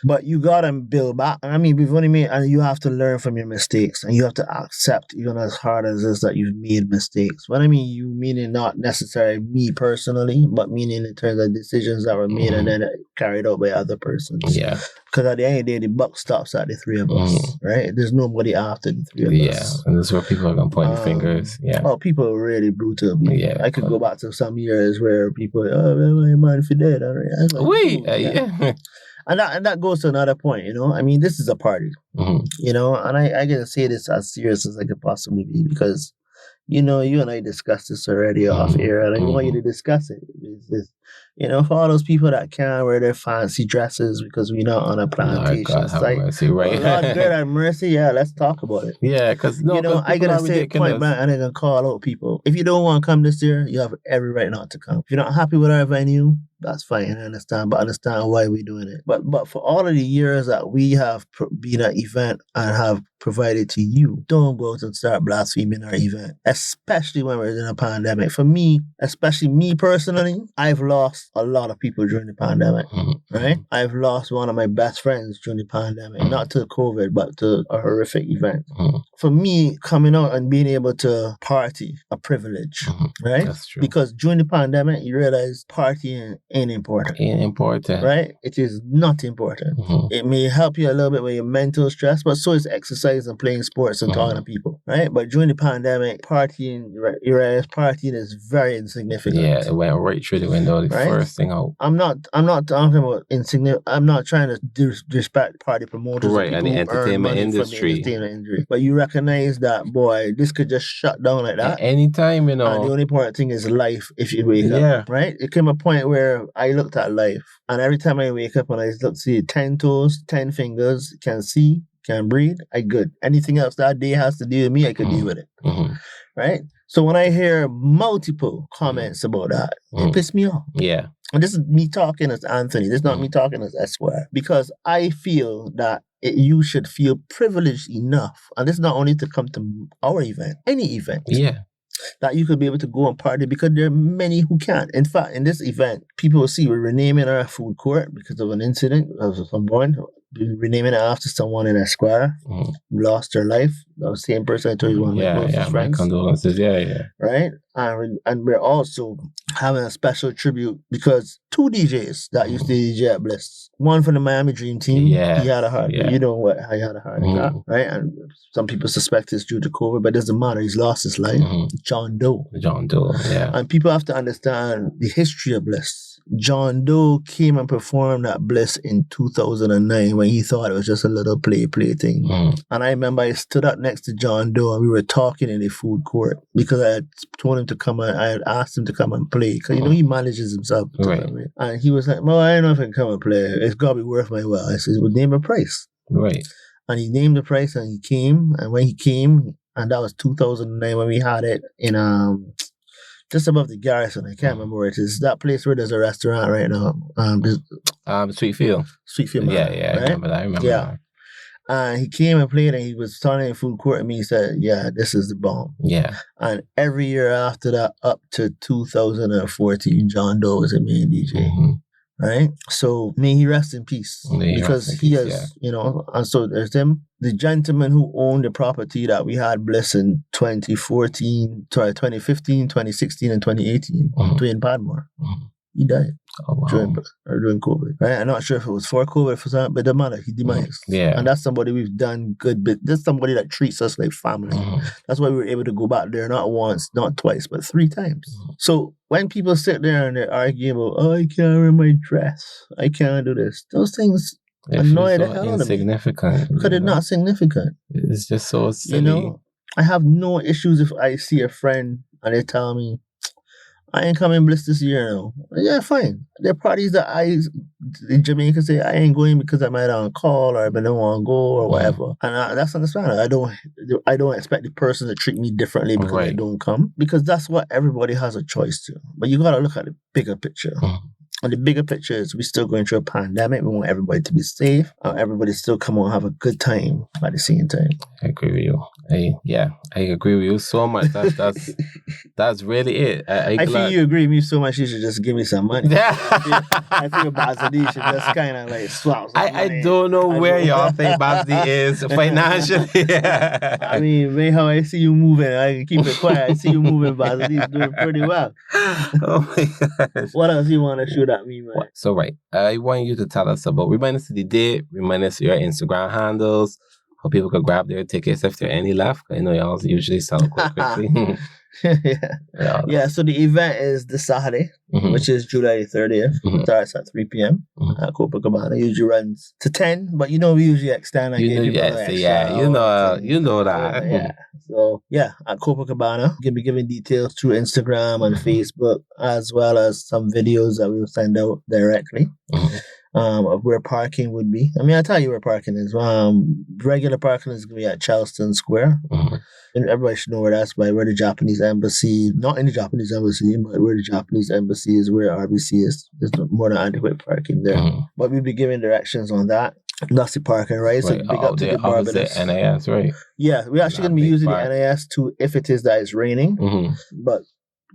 But you gotta build back. I mean, we've only made, and you have to learn from your mistakes, and you have to accept, even as hard as it is, that you've made mistakes. What I mean, you meaning not necessarily me personally, but meaning in terms of decisions that were made and then carried out by other persons. Yeah. Because at the end of the day, the buck stops at the three of us, right? There's nobody after the three of us. Yeah, and that's where people are gonna point fingers. Yeah. Oh, people are really brutal. Yeah. I could go back to some years where people, my man, if you dead, Yeah. And that goes to another point, you know. I mean, this is a party, you know, and I get to say this as serious as I could possibly be because, you know, you and I discussed this already off air, and I want you to discuss it. It's, you know, for all those people that can't wear their fancy dresses because we're not on a plantation God, site. have mercy, right? Lord, God have mercy. Yeah, let's talk about it. Yeah, because you know, I gotta say point blank, and I'm gonna call out people. If you don't want to come this year, you have every right not to come. If you're not happy with our venue, that's fine. I understand, but understand why we're doing it. But for all of the years that we have been at event and have provided to you, don't go out and start blaspheming our event, especially when we're in a pandemic. For me, especially me personally, I've lost a lot of people during the pandemic, right? I've lost one of my best friends during the pandemic, not to COVID, but to a horrific event. For me, coming out and being able to party, a privilege, right? That's true. Because during the pandemic, you realize partying ain't important. Right? It is not important. It may help you a little bit with your mental stress, but so is exercise and playing sports and talking to people, right? But during the pandemic, partying, you realize partying is very insignificant. Yeah, it went right through the window, the first thing out. I'm not talking about insignificant. I'm not trying to disrespect party promoters, right? And the entertainment industry. But you recognize that, boy, this could just shut down like that at any time, you know. And the only important thing is life. If you wake up, right? It came a point where I looked at life, and every time I wake up and I look, see 10 toes, 10 fingers, can see, can breathe, I good. Anything else that day has to do with me, I could deal with it, right? So when I hear multiple comments about that, it pisses me off. Yeah. And this is me talking as Anthony. This is not me talking as Esquire. Because I feel that you should feel privileged enough, and this is not only to come to our event, any event. Yeah. That you could be able to go and party, because there are many who can't. In fact, in this event, people will see we're renaming our food court because of an incident of someone. Renaming it after someone in Esquire who lost their life. The same person I told you, one of my closest friends. My condolences. Yeah. Right? And we're also having a special tribute because two DJs that used to DJ at Bliss. One from the Miami Dream Team. Yeah. He had a heart attack. You know how he had a heart attack, right? And some people suspect it's due to COVID, but it doesn't matter. He's lost his life. John Doe, yeah. And people have to understand the history of Bliss. John Doe came and performed at Bliss in 2009 when he thought it was just a little play thing. And I remember I stood up next to John Doe and we were talking in the food court because I had told him to come and I had asked him to come and play because, you know, he manages himself. Right. And he was like, well, I don't know if I can come and play. It's got to be worth my while. I said, well, name a price. Right. And he named the price and he came. And when he came, and that was 2009 when we had it in just above the Garrison. I can't remember where it is. That place where there's a restaurant right now. Sweet Field. Yeah, right? I remember. Yeah. And he came and played and he was standing in food court and he said, yeah, this is the bomb. Yeah. And every year after that, up to 2014, John Doe was a main DJ. Right? So may he rest in peace. Because he has, you know, and so there's him. The gentleman who owned the property that we had Bliss in 2015, 2016, and 2018, Dwayne Padmore. He died during COVID. Right? I'm not sure if it was for COVID or for something, but it doesn't matter. He demised. Yeah. And that's somebody we've done good. But this is somebody that treats us like family. That's why we were able to go back there not once, not twice, but 3 times. So when people sit there and they're arguing about, oh, I can't wear my dress, I can't do this, those things annoy the hell out of me. Insignificant. Because they're not significant. It's just so silly. You know, I have no issues if I see a friend and they tell me, I ain't coming Bliss this year now. Yeah, fine. There are parties that in Jamaica say I ain't going because I might on call or I don't want to go or whatever. And that's understandable. I don't expect the person to treat me differently because I don't come, because that's what everybody has a choice to. But you got to look at the bigger picture. And the bigger picture is we're still going through a pandemic. We want everybody to be safe. Everybody still come on and have a good time at the same time. I agree with you. I agree with you so much. That's really it. I feel you agree with me so much. You should just give me some money. I feel Bazadi should just kind of like swap. I don't know where y'all think Bazadi is financially. I mean, man, how I see you moving, I can keep it quiet. I see you moving. Bazadi's doing pretty well. Oh my gosh. What else you want to shoot at me, man? So I want you to tell us about, remind us of the date, remind us of your Instagram handles, how people could grab their tickets if there are any left. I know y'all usually sell quite quickly. Yeah, so the event is this Saturday, which is July 30th. Starts at 3 p.m. at Copacabana. Usually runs to 10, but we usually extend. You know that. Yeah. So at Copacabana, we'll be giving details through Instagram and Facebook, as well as some videos that we'll send out directly. Of where parking would be. I mean, I'll tell you where parking is. Regular parking is going to be at Charleston Square. And everybody should know where that's by, where the Japanese embassy, not in the Japanese embassy, but where the Japanese embassy is, where RBC is. There's more than adequate parking there. But we'll be giving directions on that. That's the parking, right? So big up to the Barbados. NAS, right? Yeah, we're actually going to be using the NAS too if it is that it's raining. But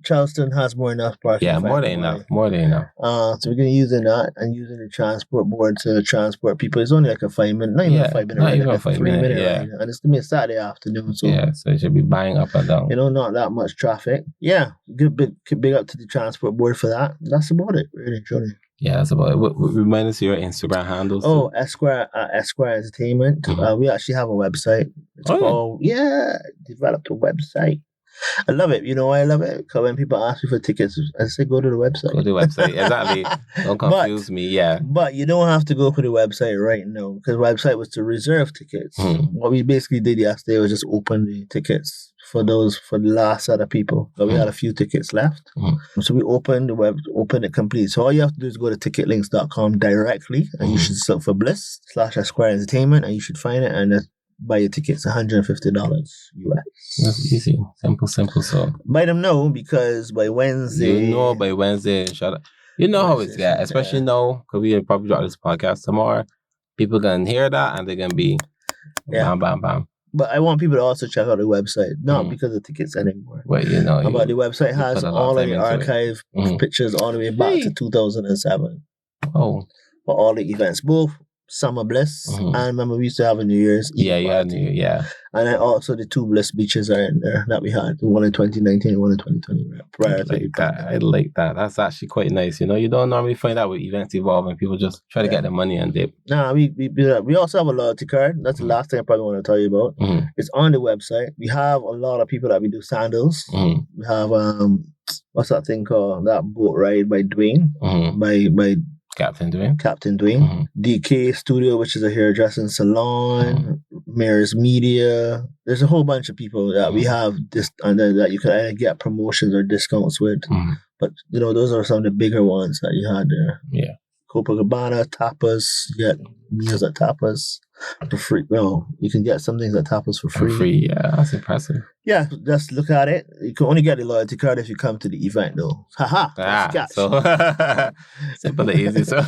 Charleston has more than enough parking. Yeah, more than enough. So we're going to be using that and using the transport board to transport people. It's only like a 5 minute, not even a 5 minute ride, like a 3 minute ride. And it's going to be a Saturday afternoon. So so it should be buying up and down. Not that much traffic. Yeah, big up to the transport board for that. That's about it, really, truly. Yeah, that's about it. Remind us of your Instagram handles. Oh, Esquire Entertainment. We actually have a website. It's called, developed a website. I love it. You know why I love it? Because when people ask me for tickets, I say go to the website. Go to the website, exactly. Don't confuse me, yeah. But you don't have to go for the website right now, because the website was to reserve tickets. What we basically did yesterday was just open the tickets for the last set of people. But we had a few tickets left. So we opened it complete. So all you have to do is go to ticketlinks.com directly, and you should search for Bliss /Esquire Entertainment, and you should find it, and buy your tickets, $150 US. That's easy. Simple. So buy them now, because by Wednesday. By Wednesday, shut up. You know how it's got, especially now, because we probably drop this podcast tomorrow. People can hear that and they're gonna be bam, bam, bam. But I want people to also check out the website, not because of tickets anymore. But the website has all of the archive pictures all the way back to 2007. Oh, for all the events, both Summer Bliss, and remember we used to have a New Year's Eve you had New Year, and then also the two Bliss beaches are in there that we had, one in 2019 and one in 2020 prior to that. I like that. That's actually quite nice. You don't normally find that with events evolving. People just try to get the money and dip. Nah, we also have a loyalty card. That's the last thing I probably want to tell you about. It's on the website. We have a lot of people that we do sandals. We have what's that thing called? That boat ride by Dwayne, by Captain Dwayne. DK Studio, which is a hairdressing salon. Mayor's Media. There's a whole bunch of people that we have this under that you can either get promotions or discounts with. But those are some of the bigger ones that you had there. Yeah. Copacabana, tapas. You get meals at tapas for free. Well, you can get some things at tapas for free. For free, yeah, that's impressive. Yeah, just look at it. You can only get the loyalty card if you come to the event, though. So simple and easy. So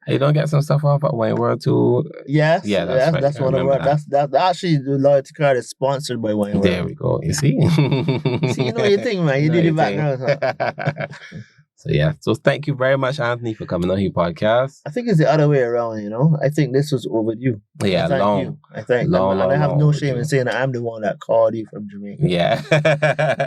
you don't get some stuff off at Wine World too. Yes, yeah, that's right. That's one of our. That's actually the loyalty card is sponsored by Wine World. There we go. You see, your thing, man. You did it background. So thank you very much, Anthony, for coming on your podcast. I think it's the other way around, I think this was overdue. Yeah, long. I have no shame in saying that I'm the one that called you from Jamaica. Yeah.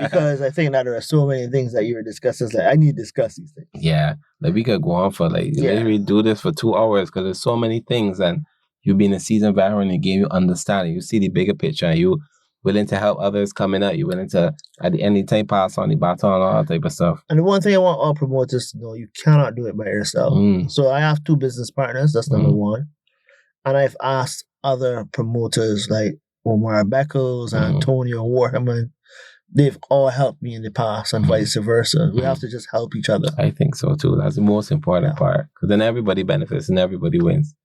Because I think that there are so many things that you were discussing. Like, I need to discuss these things. Yeah. Like, we could go on for, literally do this for 2 hours, because there's so many things, and you being a seasoned veteran in the game, you understand it. You see the bigger picture, and you willing to help others coming up. You're willing to, at any time, pass on the baton, all that type of stuff. And the one thing I want all promoters to know, you cannot do it by yourself. So I have 2 business partners. That's number one. And I've asked other promoters like Omar Beckles, Antonio Warman, they've all helped me in the past and vice versa. We have to just help each other. I think so too. That's the most important part. Because then everybody benefits and everybody wins.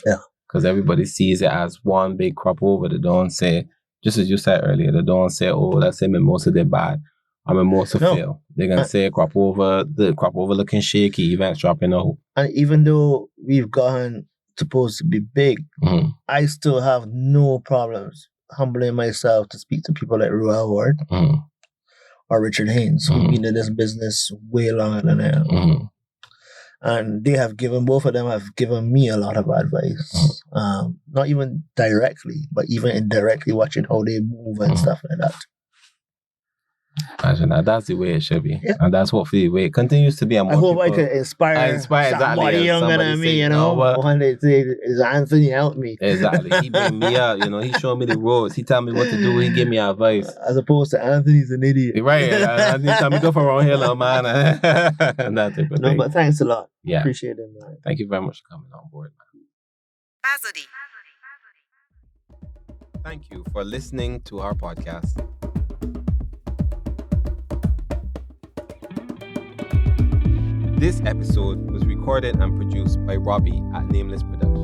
Yeah. Because everybody sees it as one big crop over. They don't say, just as you said earlier, they don't say, oh, let's say Mimosa did bad. or Mimosa fail. They're going to say crop over looking shaky, events dropping out. And even though we've gotten supposed to be big, I still have no problems humbling myself to speak to people like Ruel Ward or Richard Haynes, who've been in this business way longer than I am. And both of them have given me a lot of advice. Not even directly, but even indirectly, watching how they move and stuff like that. Imagine that. That's the way it should be. Yeah. And that's hopefully the way it continues to be. I hope I can inspire somebody younger than me, you know. One day say, is Anthony help me? Exactly. He bring me up, you know. He showed me the roads. He tell me what to do. He give me advice. As opposed to Anthony's an idiot. Right. Anthony tell me go from around here, little man. And that type of thing. But thanks a lot. Yeah. Appreciate it, man. Thank you very much for coming on board, man. Thank you for listening to our podcast. This episode was recorded and produced by Robbie at Nameless Productions.